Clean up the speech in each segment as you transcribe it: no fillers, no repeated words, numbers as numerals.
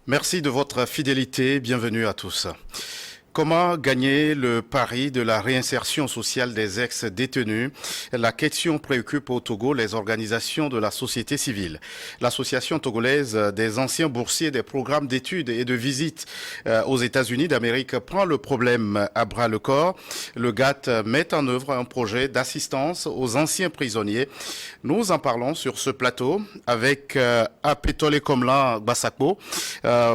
Merci de votre fidélité. Bienvenue à tous. Comment gagner le pari de la réinsertion sociale des ex-détenus? La question préoccupe au Togo les organisations de la société civile. L'Association togolaise des anciens boursiers des programmes d'études et de visites aux États-Unis d'Amérique prend le problème à bras le corps. Le GATT met en œuvre un projet d'assistance aux anciens prisonniers. Nous en parlons sur ce plateau avec Apetole Komla Basako.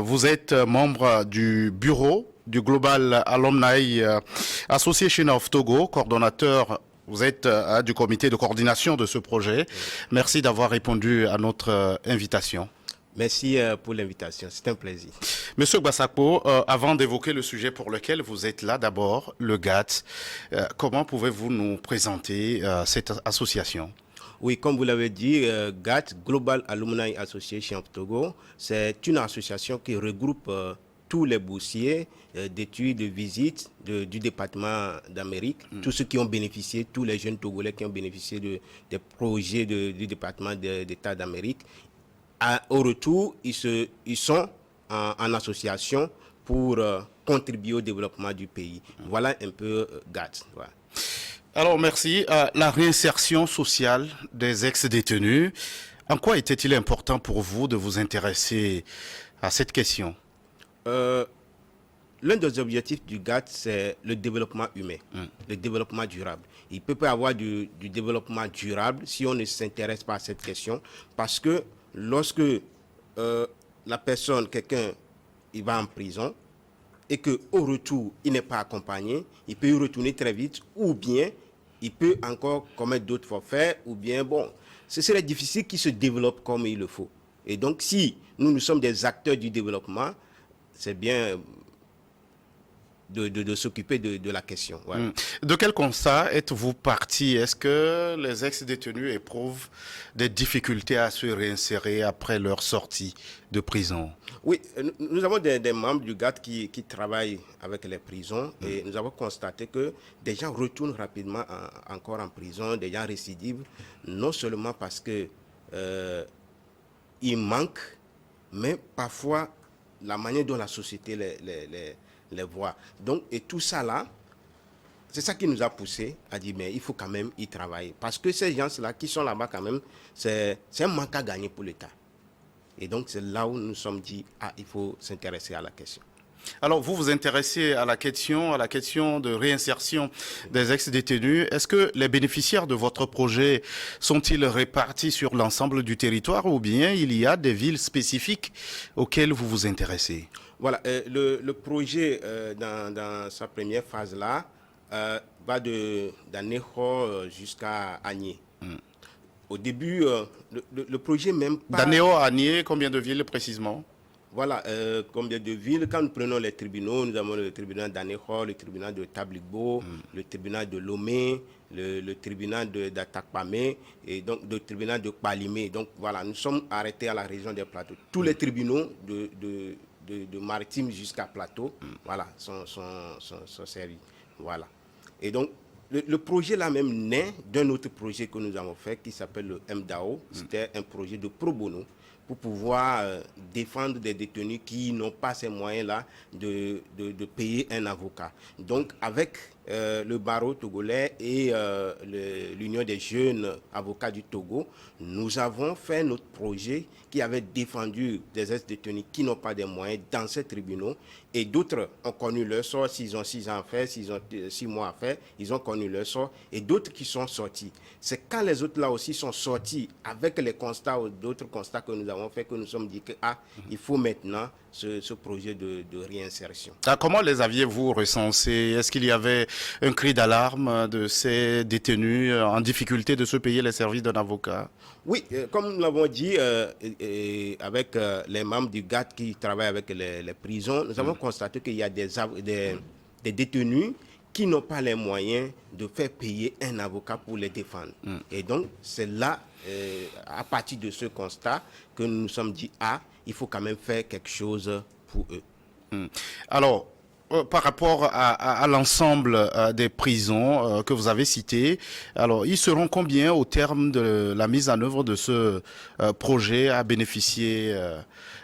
Vous êtes membre du bureau du Global Alumni Association of Togo, coordonnateur. Vous êtes du comité de coordination de ce projet. Merci d'avoir répondu à notre invitation. Merci pour l'invitation, c'est un plaisir. Monsieur Gbasako, avant d'évoquer le sujet pour lequel vous êtes là, d'abord, le GATT, comment pouvez-vous nous présenter cette association? Oui, comme vous l'avez dit, GATT, Global Alumni Association of Togo, c'est une association qui regroupe tous les boursiers d'études, de visites du département d'Amérique, tous ceux qui ont bénéficié, tous les jeunes Togolais qui ont bénéficié des projets du département d'État d'Amérique. Au retour, ils sont en association pour contribuer au développement du pays. Voilà un peu GATT. Voilà. Alors merci. La réinsertion sociale des ex-détenus, en quoi était-il important pour vous de vous intéresser à cette question? L'un des objectifs du GATT, c'est le développement humain, le développement durable. Il peut pas y avoir du développement durable si on ne s'intéresse pas à cette question, parce que lorsque la personne, quelqu'un, il va en prison et qu'au retour, il n'est pas accompagné, il peut y retourner très vite, ou bien il peut encore commettre d'autres forfaits, ou bien, bon, ce serait difficile qu'il se développe comme il le faut. Et donc, si nous sommes des acteurs du développement, c'est bien de s'occuper de la question. Voilà. De quel constat êtes-vous parti? Est-ce que les ex-détenus éprouvent des difficultés à se réinsérer après leur sortie de prison? Oui, nous avons des membres du GATT qui travaillent avec les prisons et nous avons constaté que des gens retournent rapidement encore en prison, des gens récidivent, non seulement parce que il manque, mais parfois la manière dont la société les voit. Donc, et tout ça là, c'est ça qui nous a poussé à dire, mais il faut quand même y travailler. Parce que ces gens-là qui sont là-bas quand même, c'est un manque à gagner pour l'État. Et donc, c'est là où nous sommes dit, il faut s'intéresser à la question. Alors, vous vous intéressez à la question de réinsertion des ex-détenus. Est-ce que les bénéficiaires de votre projet sont-ils répartis sur l'ensemble du territoire ou bien il y a des villes spécifiques auxquelles vous vous intéressez? Voilà, le projet, dans sa première phase-là, va d'Aného jusqu'à Agné. Au début, le projet même pas... D'Anéo à Agné, combien de villes précisément? Voilà, combien de villes. Quand nous prenons les tribunaux, nous avons le tribunal d'Aného, le tribunal de Tabligbo, le tribunal de Lomé, le tribunal d'Atakpamé et donc le tribunal de Kpalimé. Donc voilà, nous sommes arrêtés à la région des Plateaux. Tous les tribunaux de Maritime jusqu'à Plateau, voilà, sont servis. Voilà. Et donc, le projet là même naît d'un autre projet que nous avons fait qui s'appelle le MDAO. C'était un projet de pro bono pour pouvoir défendre des détenus qui n'ont pas ces moyens-là de payer un avocat. Donc, avec le barreau togolais et l'Union des jeunes avocats du Togo, nous avons fait notre projet qui avait défendu des ex-détenus qui n'ont pas de moyens dans ces tribunaux. Et d'autres ont connu leur sort, s'ils ont 6 ans à faire, s'ils ont 6 mois à faire, ils ont connu leur sort. Et d'autres qui sont sortis. C'est quand les autres là aussi sont sortis avec les constats ou d'autres constats que nous avons fait que nous sommes dit que il faut maintenant ce projet de réinsertion. Comment les aviez-vous recensés? Est-ce qu'il y avait un cri d'alarme de ces détenus en difficulté de se payer les services d'un avocat? Oui, comme nous l'avons dit, avec les membres du GATT qui travaillent avec les prisons, nous avons constaté qu'il y a des détenus qui n'ont pas les moyens de faire payer un avocat pour les défendre. Et donc, c'est là, à partir de ce constat, que nous nous sommes dit, il faut quand même faire quelque chose pour eux. Alors, par rapport à l'ensemble des prisons que vous avez citées, alors ils seront combien au terme de la mise en œuvre de ce projet à bénéficier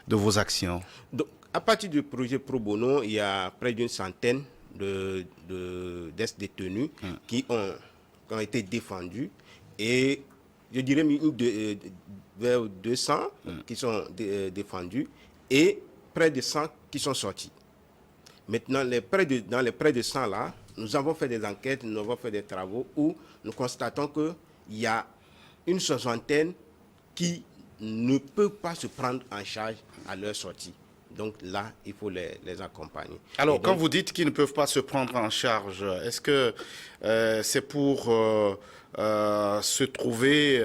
de vos actions? Donc, à partir du projet Pro Bono, il y a près d'une centaine d'ex-détenus qui ont été défendus et je dirais vers 200 qui sont défendus et près de 100 qui sont sortis. Maintenant, dans les près de 100 là, nous avons fait des enquêtes, nous avons fait des travaux où nous constatons qu'il y a une soixantaine qui ne peuvent pas se prendre en charge à leur sortie. Donc là, il faut les accompagner. Alors, quand vous dites qu'ils ne peuvent pas se prendre en charge, est-ce que c'est pour se trouver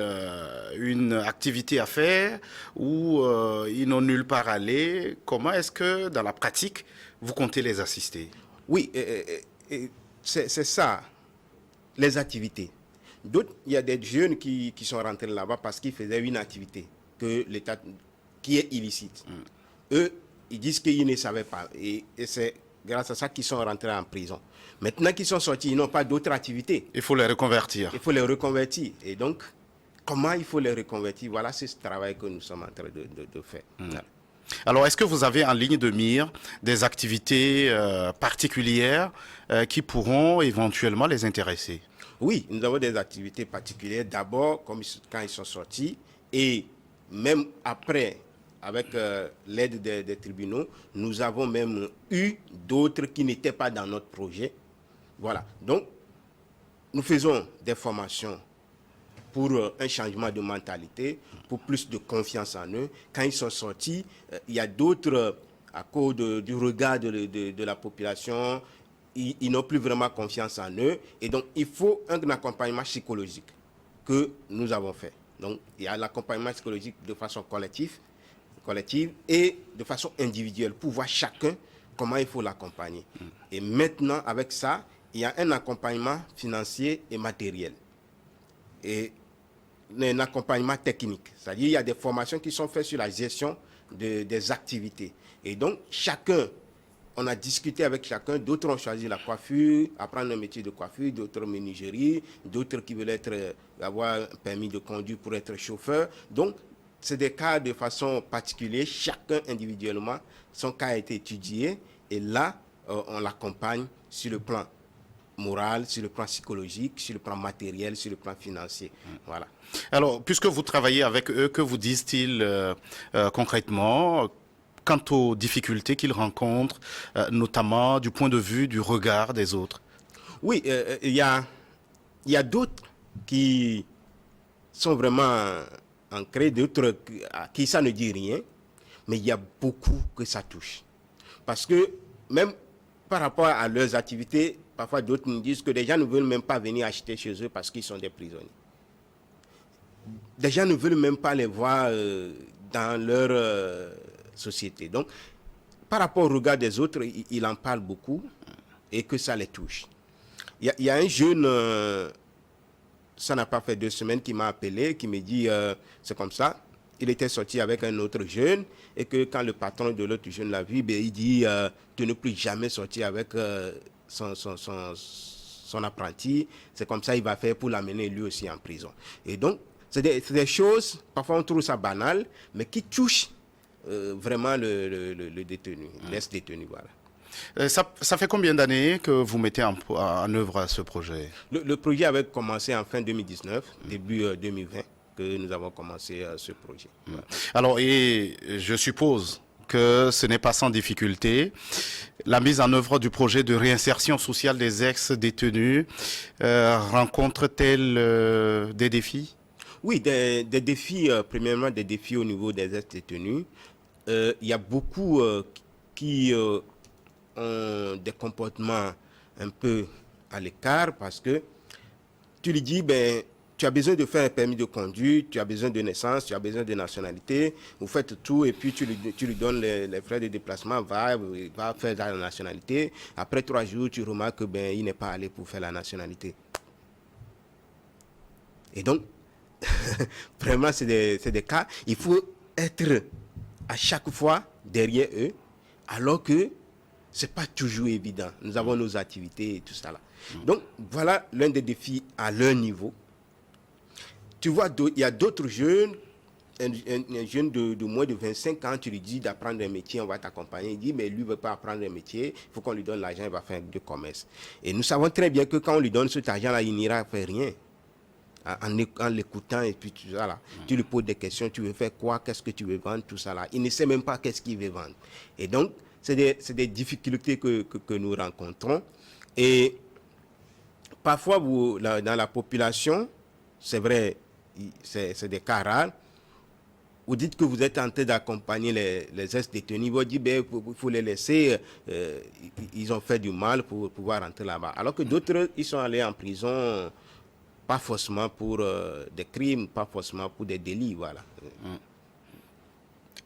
une activité à faire ou ils n'ont nulle part à aller? Comment est-ce que, dans la pratique, vous comptez les assister? Oui, c'est ça, les activités. D'autres, il y a des jeunes qui sont rentrés là-bas parce qu'ils faisaient une activité que l'État, qui est illicite. Eux, ils disent qu'ils ne savaient pas. Et c'est grâce à ça qu'ils sont rentrés en prison. Maintenant qu'ils sont sortis, ils n'ont pas d'autres activités. Il faut les reconvertir. Il faut les reconvertir. Et donc, comment il faut les reconvertir? Voilà, c'est ce travail que nous sommes en train de faire. Voilà. Alors, est-ce que vous avez en ligne de mire des activités particulières qui pourront éventuellement les intéresser? Oui, nous avons des activités particulières. D'abord, comme quand ils sont sortis, et même après, avec l'aide des tribunaux, nous avons même eu d'autres qui n'étaient pas dans notre projet. Voilà. Donc, nous faisons des formations pour un changement de mentalité, pour plus de confiance en eux. Quand ils sont sortis, il y a d'autres, à cause du regard de la population, ils n'ont plus vraiment confiance en eux. Et donc, il faut un accompagnement psychologique que nous avons fait. Donc, il y a l'accompagnement psychologique de façon collective et de façon individuelle pour voir chacun comment il faut l'accompagner. Et maintenant, avec ça, il y a un accompagnement financier et matériel. Et un accompagnement technique. C'est-à-dire qu'il y a des formations qui sont faites sur la gestion des activités. Et donc, chacun, on a discuté avec chacun, d'autres ont choisi la coiffure, apprendre un métier de coiffure, d'autres menuiserie, d'autres qui veulent avoir un permis de conduire pour être chauffeur. Donc, c'est des cas de façon particulière, chacun individuellement, son cas a été étudié et là, on l'accompagne sur le plan moral, sur le plan psychologique, sur le plan matériel, sur le plan financier. Voilà. Alors, puisque vous travaillez avec eux, que vous disent-ils concrètement quant aux difficultés qu'ils rencontrent, notamment du point de vue du regard des autres? Oui, il y a d'autres qui sont vraiment ancrés, d'autres à qui ça ne dit rien, mais il y a beaucoup que ça touche. Parce que même par rapport à leurs activités, parfois d'autres nous disent que les gens ne veulent même pas venir acheter chez eux parce qu'ils sont des prisonniers. Des gens ne veulent même pas les voir dans leur société. Donc, par rapport au regard des autres, il en parle beaucoup et que ça les touche. Il y a un jeune, ça n'a pas fait 2 semaines, qui m'a appelé, qui me dit, c'est comme ça, il était sorti avec un autre jeune et que quand le patron de l'autre jeune l'a vu, il dit de ne plus jamais sortir avec son apprenti. C'est comme ça il va faire pour l'amener lui aussi en prison. Et donc, c'est des choses, parfois on trouve ça banal, mais qui touchent vraiment le détenu, l'ex-détenu, voilà. Ça fait combien d'années que vous mettez en œuvre ce projet? Le projet avait commencé en fin 2019, début 2020, que nous avons commencé ce projet. Voilà. Alors, et je suppose que ce n'est pas sans difficulté. La mise en œuvre du projet de réinsertion sociale des ex-détenus rencontre-t-elle des défis? Oui, des défis, premièrement des défis au niveau des ex-détenus. Il y a beaucoup qui ont des comportements un peu à l'écart parce que tu lui dis, tu as besoin de faire un permis de conduire, tu as besoin de naissance, tu as besoin de nationalité, vous faites tout et puis tu lui donnes les frais de déplacement, va faire la nationalité. Après 3 jours, tu remarques qu'il n'est pas allé pour faire la nationalité. Et donc, vraiment, c'est des cas, il faut être à chaque fois derrière eux, alors que ce n'est pas toujours évident. Nous avons nos activités et tout ça là. Donc, voilà l'un des défis à leur niveau. Tu vois, il y a d'autres jeunes un jeune de moins de 25 ans, tu lui dis d'apprendre un métier, on va t'accompagner. Il dit, mais lui ne veut pas apprendre un métier, il faut qu'on lui donne l'argent, il va faire du commerce. Et nous savons très bien que quand on lui donne cet argent-là, il n'ira faire rien. En l'écoutant, et puis tout ça là. Tu lui poses des questions, tu veux faire quoi, qu'est-ce que tu veux vendre, tout ça là. Il ne sait même pas qu'est-ce qu'il veut vendre. Et donc, c'est des difficultés que nous rencontrons. Et parfois, dans la population, c'est vrai, c'est des cas rares. Vous dites que vous êtes en train d'accompagner les ex-détenus. Vous dites qu'il faut les laisser. Ils ont fait du mal pour pouvoir rentrer là-bas. Alors que d'autres, ils sont allés en prison, pas forcément pour des crimes, pas forcément pour des délits. Voilà.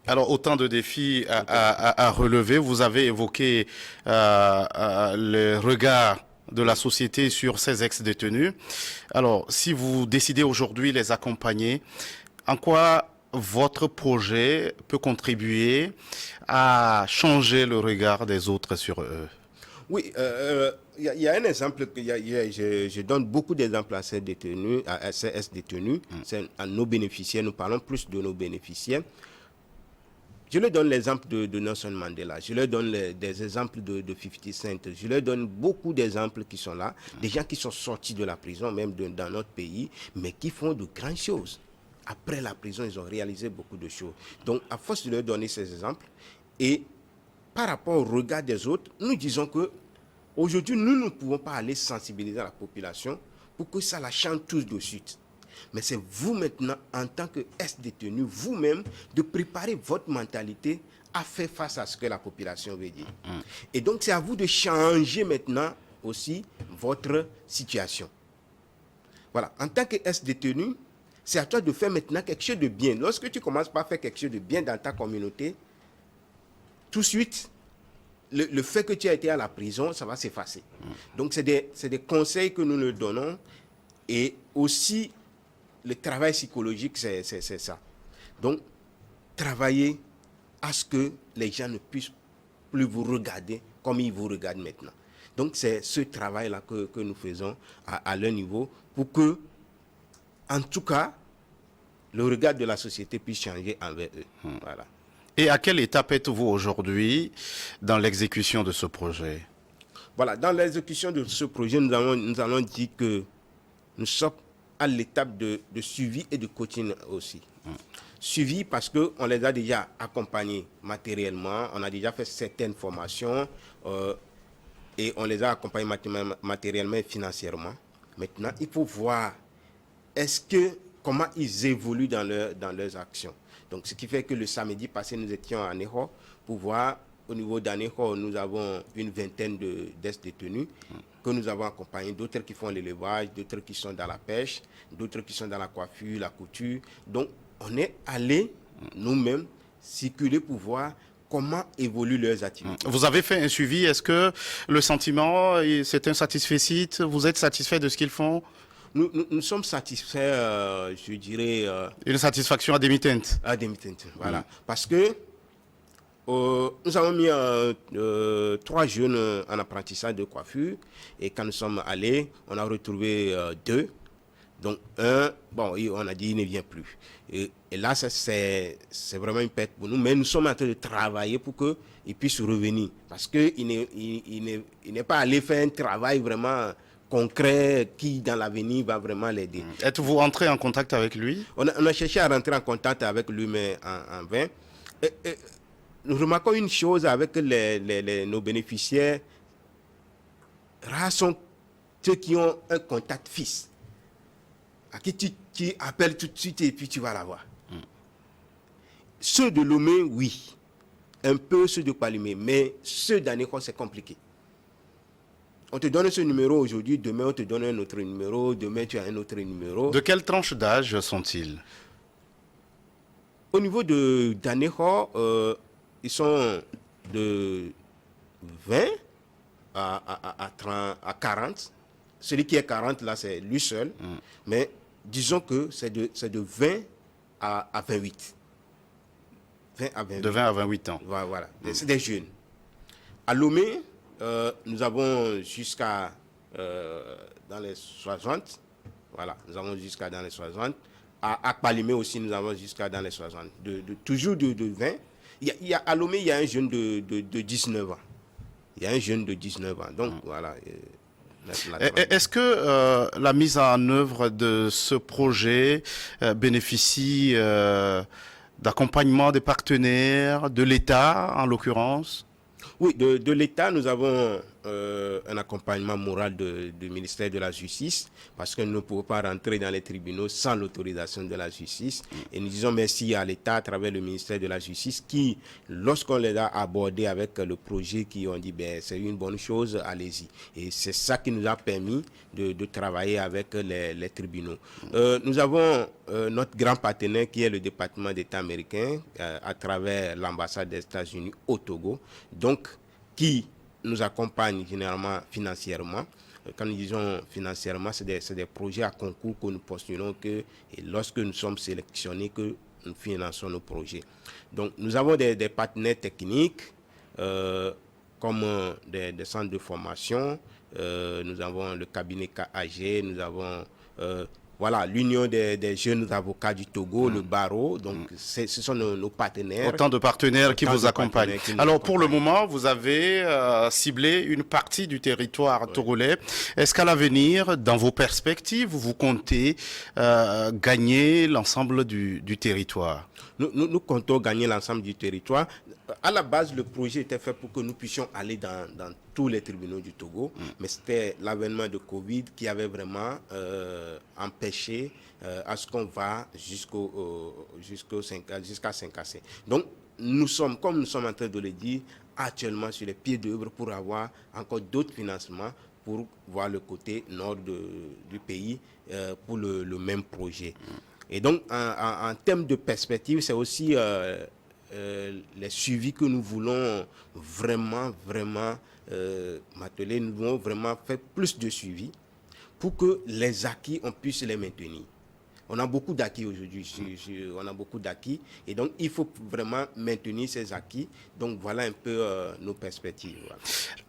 Alors, autant de défis à relever. Vous avez évoqué le regard de la société sur ces ex-détenus. Alors, si vous décidez aujourd'hui de les accompagner, en quoi votre projet peut contribuer à changer le regard des autres sur eux? Oui, il y a un exemple, je donne beaucoup d'exemples à ces détenus, à ces ex-détenus, c'est à nos bénéficiaires, nous parlons plus de nos bénéficiaires. Je leur donne l'exemple de Nelson Mandela, je leur donne des exemples de 50 Cent, je leur donne beaucoup d'exemples qui sont là, des gens qui sont sortis de la prison, même dans notre pays, mais qui font de grandes choses. Après la prison, ils ont réalisé beaucoup de choses. Donc, à force de leur donner ces exemples, et par rapport au regard des autres, nous disons que aujourd'hui, nous ne pouvons pas aller sensibiliser la population pour que ça la chante tous de suite. Mais c'est vous maintenant, en tant que ex-détenu, vous-même, de préparer votre mentalité à faire face à ce que la population veut dire. Et donc, c'est à vous de changer maintenant aussi votre situation. Voilà. En tant que ex-détenu, c'est à toi de faire maintenant quelque chose de bien. Lorsque tu commences par faire quelque chose de bien dans ta communauté, tout de suite, le fait que tu as été à la prison, ça va s'effacer. Donc, c'est des conseils que nous leur donnons. Et aussi, le travail psychologique, c'est ça. Donc, travailler à ce que les gens ne puissent plus vous regarder comme ils vous regardent maintenant. Donc, c'est ce travail-là que nous faisons à leur niveau pour que, en tout cas, le regard de la société puisse changer envers eux. Voilà. Et à quelle étape êtes-vous aujourd'hui dans l'exécution de ce projet? Voilà, dans l'exécution de ce projet, nous allons dire que nous sommes à l'étape de suivi et de coaching aussi. Suivi parce qu'on les a déjà accompagnés matériellement, on a déjà fait certaines formations et on les a accompagnés matériellement et financièrement. Maintenant, il faut voir comment ils évoluent dans leurs actions. Donc, ce qui fait que le samedi passé, nous étions à Ného pour voir, au niveau d'Aného, nous avons une vingtaine d'ex-détenus que nous avons accompagnés, d'autres qui font l'élevage, d'autres qui sont dans la pêche, d'autres qui sont dans la coiffure, la couture. Donc, on est allé nous-mêmes circuler pour voir comment évoluent leurs activités. Vous avez fait un suivi. Est-ce que le sentiment, c'est un satisfait? Vous êtes satisfait de ce qu'ils font? Nous sommes satisfaits, je dirais... Une satisfaction à demi-teinte. À demi-teinte, voilà. Parce que nous avons mis 3 jeunes en apprentissage de coiffure. Et quand nous sommes allés, on a retrouvé 2. Donc, un, bon, on a dit il ne vient plus. Et là, c'est vraiment une perte pour nous. Mais nous sommes en train de travailler pour qu'il puisse revenir. Parce qu'il n'est pas allé faire un travail vraiment concret qui, dans l'avenir, va vraiment l'aider. Êtes-vous entré en contact avec lui? On a cherché à rentrer en contact avec lui, mais en vain. Nous remarquons une chose avec nos bénéficiaires. Rares sont ceux qui ont un contact fixe, à qui tu appelles tout de suite et puis tu vas l'avoir. Ceux de Lomé, oui. Un peu ceux de Palimé, mais ceux d'Anéko, c'est compliqué. On te donne ce numéro aujourd'hui, demain on te donne un autre numéro, demain tu as un autre numéro. De quelle tranche d'âge sont-ils? Au niveau d'Anéko, ils sont de 20 à 40. Celui qui est 40, là, c'est lui seul. Mais disons que c'est de 20 à 28. 20 à 28. De 20 à 28 ans. Voilà. C'est des jeunes. À Lomé, nous avons jusqu'à dans les 60. Voilà, nous avons jusqu'à dans les 60. À Akpalimé aussi, nous avons jusqu'à dans les 60. Toujours de 20. À Lomé, il y a un jeune de 19 ans. Il y a un jeune de 19 ans. Donc, voilà. Est-ce que la mise en œuvre de ce projet bénéficie d'accompagnement des partenaires, de l'État en l'occurrence? Oui, de l'État, nous avons un accompagnement moral du ministère de la Justice, parce que nous ne pouvons pas rentrer dans les tribunaux sans l'autorisation de la justice. Et nous disons merci à l'État à travers le ministère de la Justice qui, lorsqu'on les a abordés avec le projet, qui ont dit ben, c'est une bonne chose, allez-y. Et c'est ça qui nous a permis de travailler avec les tribunaux. Nous avons notre grand partenaire qui est le département d'État américain à travers l'ambassade des États-Unis au Togo, donc qui nous accompagne généralement financièrement. Quand nous disons financièrement, c'est des projets à concours que nous postulons et lorsque nous sommes sélectionnés, que nous finançons nos projets. Donc nous avons des partenaires techniques comme des centres de formation, nous avons le cabinet KAG, nous avons voilà, l'Union des jeunes avocats du Togo, le barreau, donc ce sont nos partenaires. Autant de partenaires qui vous accompagnent. Alors pour le moment, vous avez ciblé une partie du territoire togolais. Est-ce qu'à l'avenir, dans vos perspectives, vous comptez gagner l'ensemble du territoire? Nous comptons gagner l'ensemble du territoire. À la base, le projet était fait pour que nous puissions aller dans tous les tribunaux du Togo, mais c'était l'avènement de Covid qui avait vraiment empêché à ce qu'on va jusqu'à 5AC. Donc, comme nous sommes en train de le dire, actuellement sur les pieds d'œuvre pour avoir encore d'autres financements pour voir le côté nord du pays pour le même projet. Et donc, en termes de perspective, c'est aussi les suivis que nous voulons vraiment m'atteler. Nous voulons vraiment faire plus de suivi pour que les acquis, on puisse les maintenir. On a beaucoup d'acquis aujourd'hui, on a beaucoup d'acquis, et donc il faut vraiment maintenir ces acquis. Donc voilà un peu nos perspectives. Voilà.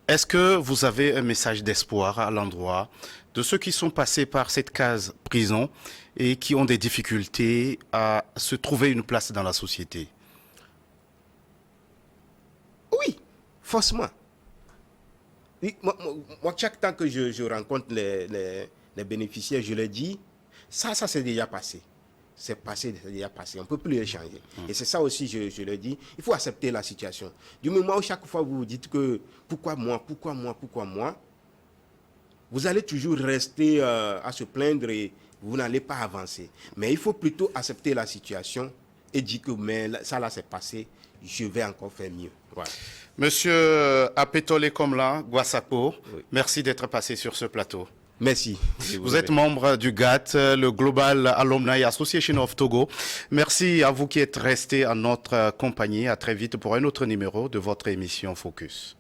Est-ce que vous avez un message d'espoir à l'endroit de ceux qui sont passés par cette case prison et qui ont des difficultés à se trouver une place dans la société? Oui, forcément. Oui, moi, chaque temps que je rencontre les bénéficiaires, je leur dis, ça c'est déjà passé. C'est déjà passé. On ne peut plus les changer. Et c'est ça aussi, je leur dis, il faut accepter la situation. Du moment où chaque fois vous vous dites que pourquoi moi, vous allez toujours rester à se plaindre et vous n'allez pas avancer. Mais il faut plutôt accepter la situation et dire que mais ça là c'est passé, je vais encore faire mieux. Voilà. Monsieur Apetole Komla Gwasapo, oui. Merci d'être passé sur ce plateau. Merci. Vous êtes membre du GAT, le Global Alumni Association of Togo. Merci à vous qui êtes restés en notre compagnie. À très vite pour un autre numéro de votre émission Focus.